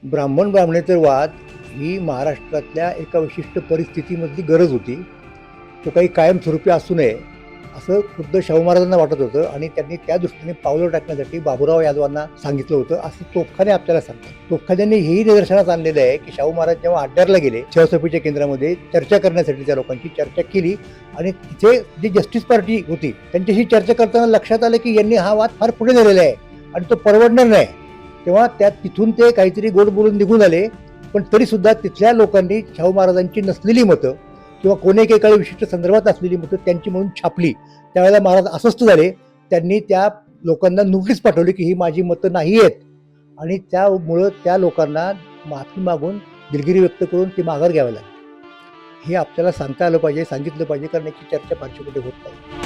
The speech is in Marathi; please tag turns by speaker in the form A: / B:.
A: ब्राह्मण ब्राह्मणेतर वाद ही महाराष्ट्रातल्या एका विशिष्ट परिस्थितीमधली गरज होती. तो काही कायमस्वरूपी असू नये असं खुद्द शाहू महाराजांना वाटत होतं आणि त्यांनी त्या दृष्टीने पावलं टाकण्यासाठी बाबूराव यादवांना सांगितलं होतं असं तोफखाने आपल्याला सांगतात. तोफखान्यांनी हेही निदर्शनास आणलेलं आहे की शाहू महाराज जेव्हा अड्यारला गेले छळसफीच्या केंद्रामध्ये चर्चा करण्यासाठी त्या लोकांची चर्चा केली आणि तिथे जी जस्टिस पार्टी होती त्यांच्याशी चर्चा करताना लक्षात आलं की यांनी हा वाद फार पुढे नेलेला आहे आणि तो परवडणार नाही. तेव्हा तिथून ते काहीतरी गोड बोलून निघून आले. पण तरी सुद्धा तिथल्या लोकांनी शाहू महाराजांची नसलेली मतं किंवा कोणी एकेकाळी विशिष्ट संदर्भात असलेली मतं त्यांची म्हणून छापली. त्यावेळेला महाराज अस्वस्थ झाले. त्यांनी त्या लोकांना नोटीस पाठवली की ही माझी मतं नाही आहेत आणि त्यामुळं त्या लोकांना माफी मागून दिलगिरी व्यक्त करून ती माघार घ्यावी लागली. हे आपल्याला सांगता आलं पाहिजे, सांगितलं पाहिजे, कारण याची चर्चा फारशी कुठे होत नाही.